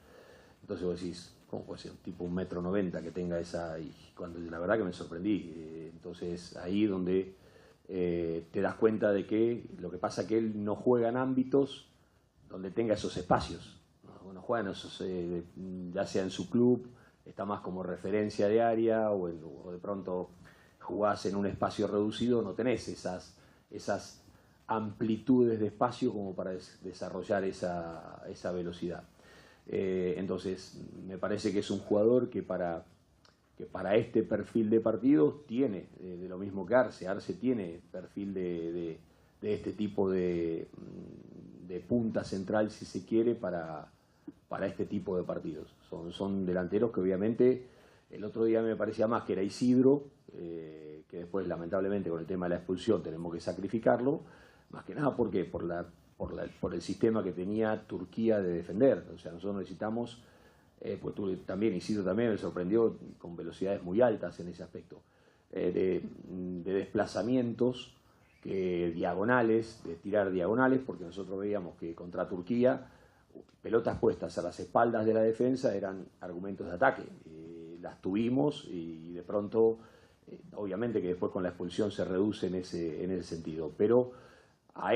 [SPEAKER 2] Entonces vos decís, ¿cómo puede ser un tipo 1,90 m que tenga esa? Y cuando la verdad que me sorprendí. Entonces ahí donde te das cuenta de que lo que pasa es que él no juega en ámbitos donde tenga esos espacios. No juega en esos, ya sea en su club, está más como referencia de área, o de pronto jugás en un espacio reducido, no tenés esas amplitudes de espacio como para desarrollar esa velocidad. Entonces, me parece que es un jugador que para este perfil de partidos tiene, de lo mismo que Arce. Arce tiene perfil de este tipo de punta central, si se quiere, para este tipo de partidos. Son delanteros que obviamente el otro día me parecía más que era Isidro, que después lamentablemente con el tema de la expulsión tenemos que sacrificarlo, más que nada porque por el sistema que tenía Turquía de defender. O sea, nosotros necesitamos, pues también Isidro también me sorprendió con velocidades muy altas en ese aspecto, de desplazamientos diagonales, de tirar diagonales, porque nosotros veíamos que contra Turquía pelotas puestas a las espaldas de la defensa eran argumentos de ataque. Las tuvimos y de pronto, obviamente que después con la expulsión se reduce en ese sentido, pero a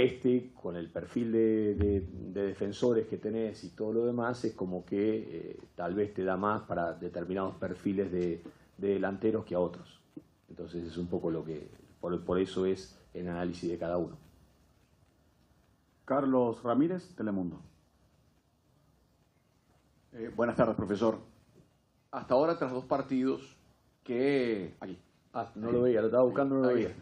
[SPEAKER 2] con el perfil de defensores que tenés y todo lo demás, es como que tal vez te da más para determinados perfiles de delanteros que a otros. Entonces es un poco lo que, por eso es el análisis de cada uno.
[SPEAKER 4] Carlos Ramírez, Telemundo.
[SPEAKER 10] Buenas tardes, profesor. Hasta ahora, tras 2 partidos que... Aquí.
[SPEAKER 2] No lo veía, lo estaba buscando, no lo veía.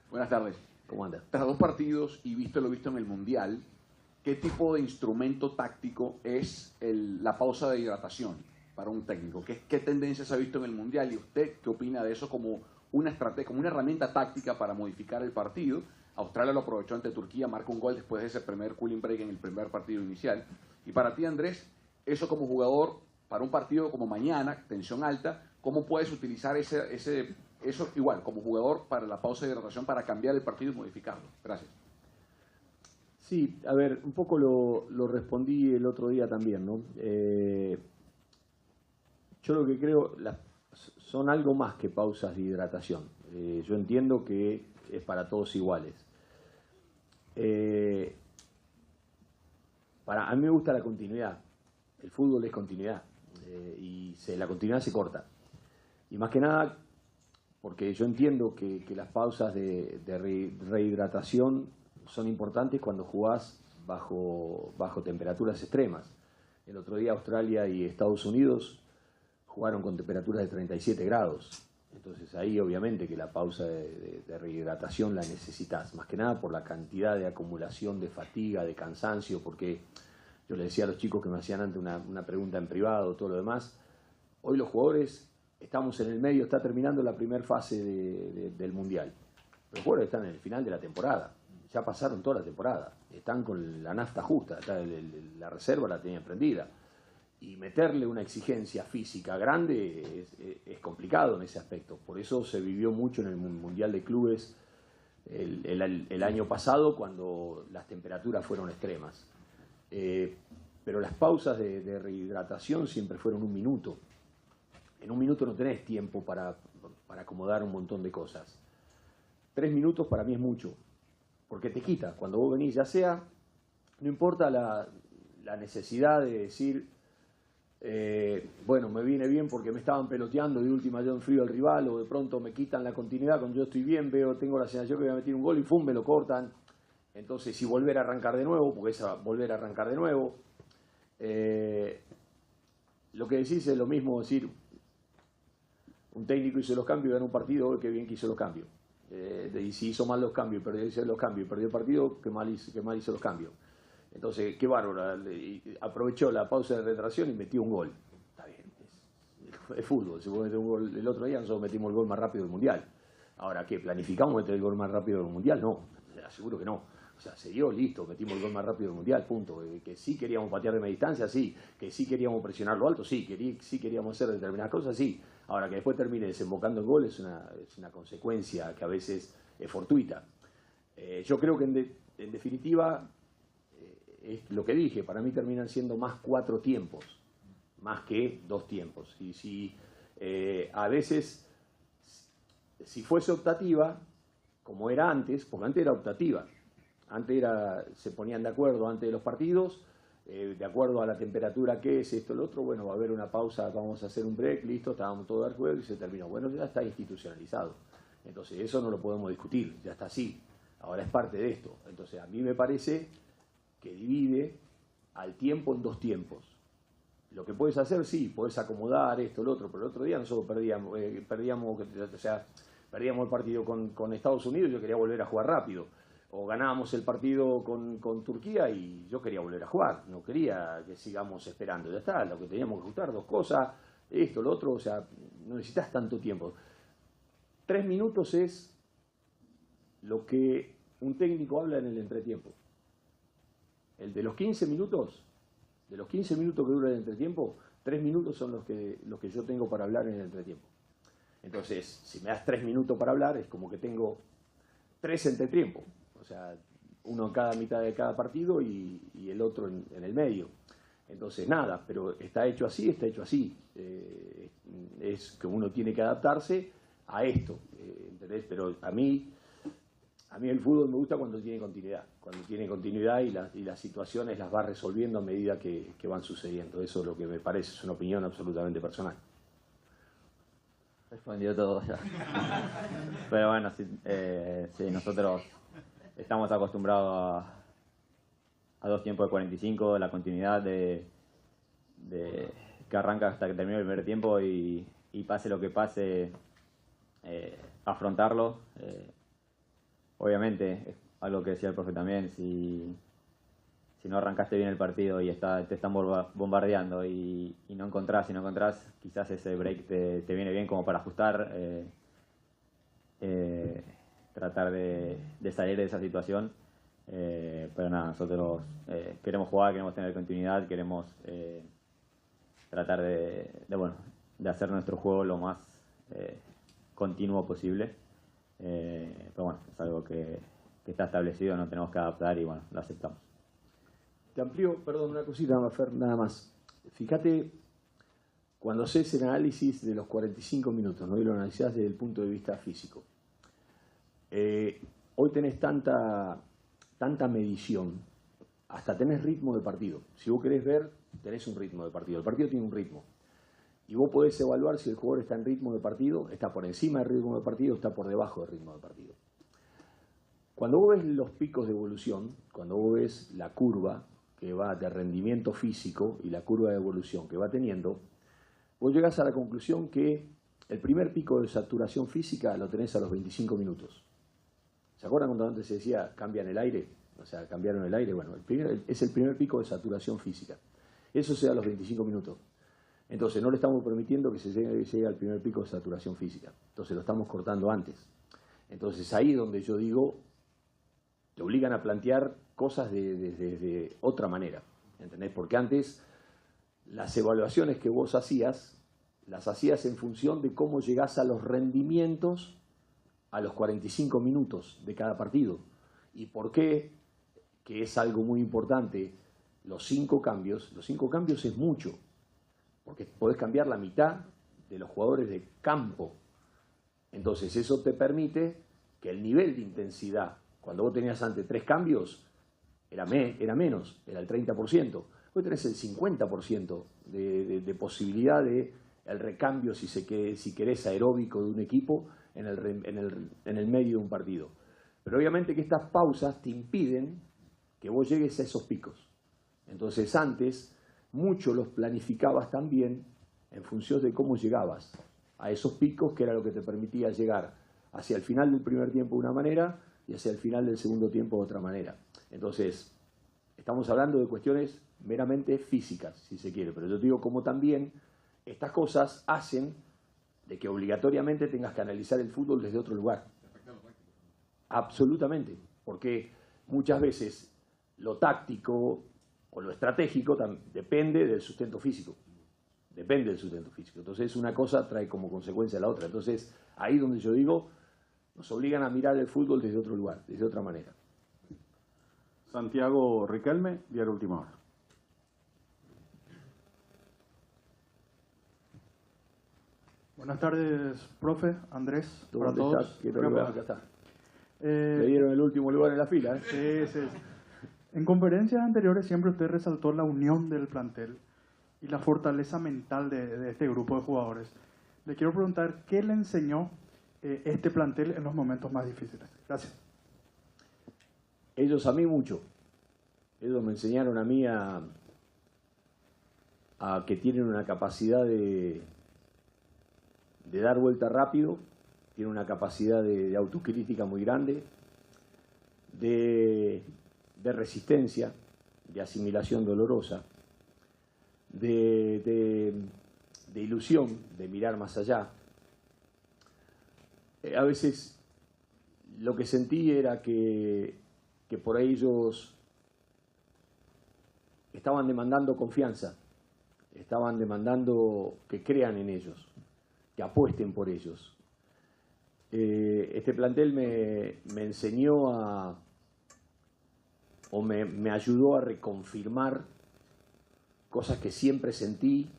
[SPEAKER 10] Buenas tardes.
[SPEAKER 2] ¿Cómo anda?
[SPEAKER 10] Tras 2 partidos y visto lo visto en el Mundial, ¿qué tipo de instrumento táctico es la pausa de hidratación para un técnico? ¿Qué tendencias ha visto en el Mundial? ¿Y usted qué opina de eso como una estrategia, como una herramienta táctica para modificar el partido? Australia lo aprovechó ante Turquía, marca un gol después de ese primer cooling break en el primer partido inicial. Y para ti, Andrés, eso como jugador, para un partido como mañana, tensión alta, ¿cómo puedes utilizar eso igual como jugador para la pausa de hidratación para cambiar el partido y modificarlo? Gracias.
[SPEAKER 2] Sí, a ver, un poco lo respondí el otro día también, ¿no? Yo lo que creo son algo más que pausas de hidratación. Yo entiendo que es para todos iguales. A mí me gusta la continuidad. El fútbol es continuidad y la continuidad se corta. Y más que nada, porque yo entiendo que las pausas de rehidratación son importantes cuando jugás bajo temperaturas extremas. El otro día Australia y Estados Unidos jugaron con temperaturas de 37 grados. Entonces ahí obviamente que la pausa de rehidratación la necesitas, más que nada por la cantidad de acumulación de fatiga, de cansancio, porque yo le decía a los chicos que me hacían antes una pregunta en privado, todo lo demás, hoy los jugadores estamos en el medio, está terminando la primera fase del Mundial. Los jugadores están en el final de la temporada, ya pasaron toda la temporada, están con la nafta justa, la reserva la tenían prendida. Y meterle una exigencia física grande es complicado en ese aspecto. Por eso se vivió mucho en el Mundial de Clubes el año pasado, cuando las temperaturas fueron extremas. Pero las pausas de rehidratación siempre fueron 1 minuto. En 1 minuto no tenés tiempo para acomodar un montón de cosas. 3 minutos para mí es mucho, porque te quita. Cuando vos venís, ya sea, no importa la necesidad de decir, bueno, me viene bien porque me estaban peloteando de última yo enfrío al rival, o de pronto me quitan la continuidad cuando yo estoy bien, tengo la sensación que voy a meter un gol y ¡fum!, me lo cortan. Entonces, si volver a arrancar de nuevo, porque es volver a arrancar de nuevo. Lo que decís es lo mismo, decir, un técnico hizo los cambios y ganó un partido, qué bien que hizo los cambios. Y si hizo mal los cambios, perdió el partido, qué mal hizo los cambios. Entonces, qué bárbaro, aprovechó la pausa de retracción y metió un gol. Está bien, es fútbol. Si vos metés un gol el otro día, nosotros metimos el gol más rápido del Mundial. Ahora, ¿qué? ¿Planificamos meter el gol más rápido del Mundial? No, te aseguro que no. O sea, se dio, listo, metimos el gol más rápido del Mundial, punto. Que sí queríamos patear de media distancia, sí. Que sí queríamos presionarlo alto, sí. Sí queríamos hacer determinadas cosas, sí. Ahora, que después termine desembocando en gol es una consecuencia que a veces es fortuita. Yo creo que en definitiva, es lo que dije, para mí terminan siendo más 4 tiempos, más que 2 tiempos. Y si a veces, si fuese optativa, como era antes, porque antes era optativa, antes se ponían de acuerdo antes de los partidos, de acuerdo a la temperatura que es, esto, lo otro, bueno, va a haber una pausa, vamos a hacer un break, listo, estábamos todos al juego y se terminó. Bueno, ya está institucionalizado. Entonces, eso no lo podemos discutir, ya está así. Ahora es parte de esto. Entonces, a mí me parece que divide al tiempo en 2 tiempos. Lo que puedes hacer, sí, puedes acomodar esto, lo otro, pero el otro día nosotros perdíamos el partido con Estados Unidos y yo quería volver a jugar rápido. O ganábamos el partido con Turquía y yo quería volver a jugar, no quería que sigamos esperando. Ya está, lo que teníamos que ajustar, 2 cosas, esto, lo otro, o sea, no necesitas tanto tiempo. 3 minutos es lo que un técnico habla en el entretiempo. El de los 15 minutos, que dura el entretiempo, 3 minutos son los que yo tengo para hablar en el entretiempo. Entonces, si me das 3 minutos para hablar, es como que tengo 3 entretiempos. O sea, uno en cada mitad de cada partido y el otro en el medio. Entonces, nada, pero está hecho así, está hecho así. Es que uno tiene que adaptarse a esto, ¿entendés? Pero a mí el fútbol me gusta cuando tiene continuidad y las situaciones las va resolviendo a medida que van sucediendo. Eso es lo que me parece, es una opinión absolutamente personal.
[SPEAKER 3] Respondió todo ya. Pero bueno, sí, nosotros estamos acostumbrados a 2 tiempos de 45, la continuidad de que arranca hasta que termine el primer tiempo y pase lo que pase, afrontarlo. Obviamente, algo que decía el profe también, si no arrancaste bien el partido y te están bombardeando y no encontrás, quizás ese break te viene bien como para ajustar, tratar de salir de esa situación. Pero nada, nosotros queremos jugar, queremos tener continuidad, queremos tratar de hacer nuestro juego lo más continuo posible. Pero bueno, es algo que está establecido, no tenemos que adaptar y bueno, lo aceptamos.
[SPEAKER 2] Te amplío, perdón, una cosita, Fer, nada más. Fíjate, cuando haces el análisis de los 45 minutos, ¿no? Y lo analizás desde el punto de vista físico. Hoy tenés tanta medición, hasta tenés ritmo de partido. Si vos querés ver, tenés un ritmo de partido. El partido tiene un ritmo. Y vos podés evaluar si el jugador está en ritmo de partido, está por encima del ritmo de partido, está por debajo del ritmo de partido. Cuando vos ves los picos de evolución, cuando vos ves la curva que va de rendimiento físico y la curva de evolución que va teniendo, vos llegás a la conclusión que el primer pico de saturación física lo tenés a los 25 minutos. ¿Se acuerdan cuando antes se decía cambian el aire? O sea, cambiaron el aire. Bueno, es el primer pico de saturación física. Eso se da a los 25 minutos. Entonces no le estamos permitiendo que se llegue al primer pico de saturación física. Entonces lo estamos cortando antes. Entonces ahí es donde yo digo, te obligan a plantear cosas de otra manera. ¿Entendés? Porque antes las evaluaciones que vos hacías, las hacías en función de cómo llegás a los rendimientos a los 45 minutos de cada partido. ¿Y por qué? Que es algo muy importante. Los 5 cambios es mucho. Porque podés cambiar la mitad de los jugadores de campo. Entonces eso te permite que el nivel de intensidad, cuando vos tenías antes 3 cambios, era menos, era el 30%. Hoy tenés el 50% de posibilidad de el recambio, si querés, aeróbico de un equipo en el medio de un partido. Pero obviamente que estas pausas te impiden que vos llegues a esos picos. Entonces antes mucho los planificabas también en función de cómo llegabas a esos picos, que era lo que te permitía llegar hacia el final del primer tiempo de una manera y hacia el final del segundo tiempo de otra manera. Entonces, estamos hablando de cuestiones meramente físicas, si se quiere, pero yo te digo como también estas cosas hacen de que obligatoriamente tengas que analizar el fútbol desde otro lugar. Absolutamente, porque muchas veces lo táctico o lo estratégico depende del sustento físico. Depende del sustento físico. Entonces una cosa trae como consecuencia la otra. Entonces ahí donde yo digo, nos obligan a mirar el fútbol desde otro lugar, desde otra manera.
[SPEAKER 4] Santiago Riquelme, Diario Última Hora.
[SPEAKER 11] Buenas tardes, profe, Andrés, para
[SPEAKER 2] ¿Dónde
[SPEAKER 11] todos.
[SPEAKER 2] estás? ¿Qué tal? Acá está.
[SPEAKER 11] Eh,
[SPEAKER 2] Le dieron el último lugar en la fila, ¿eh?
[SPEAKER 11] Sí, sí. En conferencias anteriores siempre usted resaltó la unión del plantel y la fortaleza mental de este grupo de jugadores. Le quiero preguntar, ¿qué le enseñó este plantel en los momentos más difíciles? Gracias.
[SPEAKER 2] Ellos a mí mucho. Ellos me enseñaron a mí a que tienen una capacidad de dar vuelta rápido, tienen una capacidad de autocrítica muy grande, de resistencia, de asimilación dolorosa, de ilusión, de mirar más allá. A veces lo que sentí era que por ahí ellos estaban demandando confianza, estaban demandando que crean en ellos, que apuesten por ellos. Este plantel me enseñó me ayudó a reconfirmar cosas que siempre sentí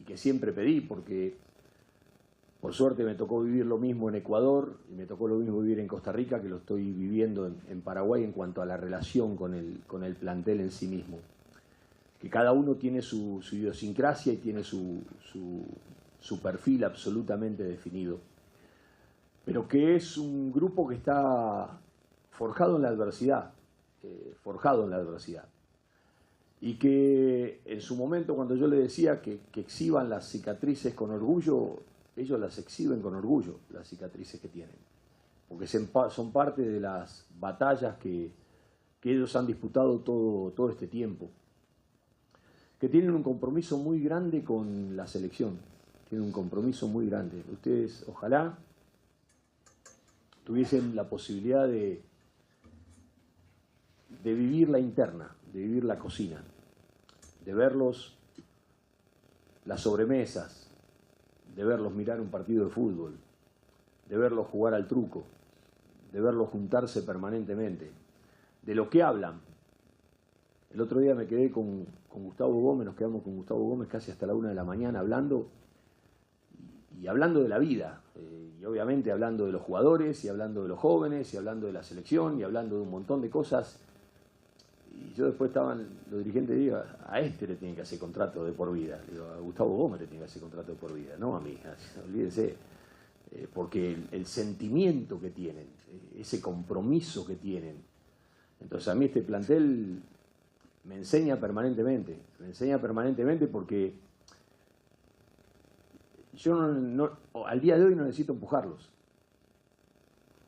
[SPEAKER 2] y que siempre pedí, porque por suerte me tocó vivir lo mismo en Ecuador y me tocó lo mismo vivir en Costa Rica, que lo estoy viviendo en Paraguay en cuanto a la relación con el plantel en sí mismo. Que cada uno tiene su idiosincrasia y tiene su perfil absolutamente definido. Pero que es un grupo que está forjado en la adversidad, y que en su momento, cuando yo le decía que exhiban las cicatrices con orgullo, ellos las exhiben con orgullo, las cicatrices que tienen, porque son parte de las batallas que ellos han disputado todo este tiempo, que tienen un compromiso muy grande con la selección, tienen un compromiso muy grande. Ustedes ojalá tuviesen la posibilidad de vivir la interna, de vivir la cocina, de verlos las sobremesas, de verlos mirar un partido de fútbol, de verlos jugar al truco, de verlos juntarse permanentemente, de lo que hablan. El otro día me quedé con Gustavo Gómez, nos quedamos con Gustavo Gómez casi hasta la 1 de la mañana hablando, y hablando de la vida, y obviamente hablando de los jugadores, y hablando de los jóvenes, y hablando de la selección, y hablando de un montón de cosas. Y yo después estaban los dirigentes y digo, a este le tienen que hacer contrato de por vida. Digo, a Gustavo Gómez le tienen que hacer contrato de por vida, no a mí, olvídense. Porque el sentimiento que tienen, ese compromiso que tienen. Entonces a mí este plantel me enseña permanentemente porque yo al día de hoy no necesito empujarlos.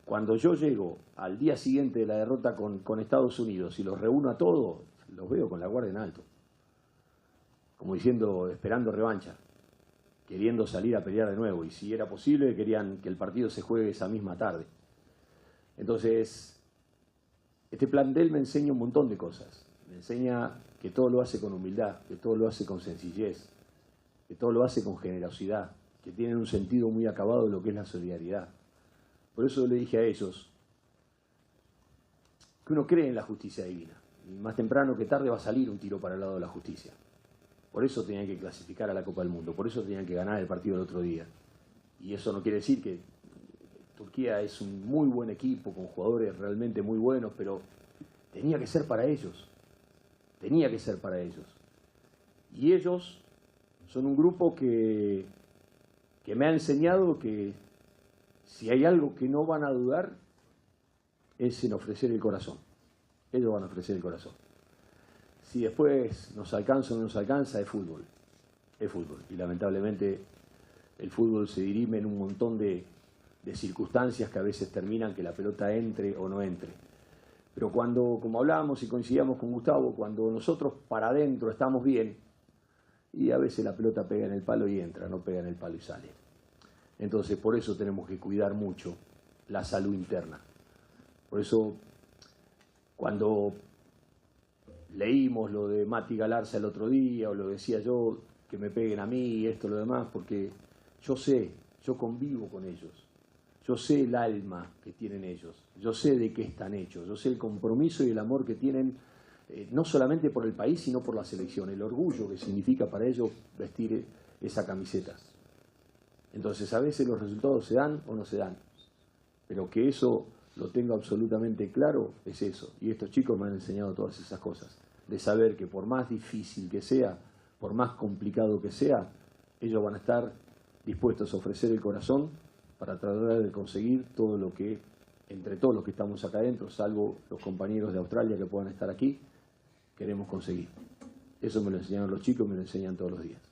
[SPEAKER 2] Cuando yo llego al día siguiente de la derrota con Estados Unidos y los reúno a todos, los veo con la guardia en alto. Como diciendo, esperando revancha, queriendo salir a pelear de nuevo. Y si era posible, querían que el partido se juegue esa misma tarde. Entonces, este plantel me enseña un montón de cosas. Me enseña que todo lo hace con humildad, que todo lo hace con sencillez, que todo lo hace con generosidad, que tienen un sentido muy acabado de lo que es la solidaridad. Por eso le dije a ellos que uno cree en la justicia divina. Y más temprano que tarde va a salir un tiro para el lado de la justicia. Por eso tenían que clasificar a la Copa del Mundo, por eso tenían que ganar el partido el otro día. Y eso no quiere decir que Turquía es un muy buen equipo, con jugadores realmente muy buenos, pero tenía que ser para ellos. Tenía que ser para ellos. Y ellos son un grupo que me ha enseñado que si hay algo que no van a dudar es en ofrecer el corazón. Ellos van a ofrecer el corazón. Si después nos alcanza o no nos alcanza, es fútbol. Es fútbol. Y lamentablemente el fútbol se dirime en un montón de circunstancias que a veces terminan que la pelota entre o no entre. Pero cuando, como hablábamos y coincidíamos con Gustavo, cuando nosotros para adentro estamos bien, y a veces la pelota pega en el palo y entra, no pega en el palo y sale. Entonces por eso tenemos que cuidar mucho la salud interna. Por eso Cuando leímos lo de Mati Galarza el otro día, o lo decía yo, que me peguen a mí, esto, lo demás, porque yo sé, yo convivo con ellos, yo sé el alma que tienen ellos, yo sé de qué están hechos, yo sé el compromiso y el amor que tienen, no solamente por el país, sino por la selección, el orgullo que significa para ellos vestir esa camiseta. Entonces, a veces los resultados se dan o no se dan, pero que eso lo tengo absolutamente claro es eso. Y estos chicos me han enseñado todas esas cosas, de saber que por más difícil que sea, por más complicado que sea, ellos van a estar dispuestos a ofrecer el corazón para tratar de conseguir todo lo que, entre todos los que estamos acá adentro, salvo los compañeros de Australia que puedan estar aquí, queremos conseguir. Eso me lo enseñaron los chicos, me lo enseñan todos los días.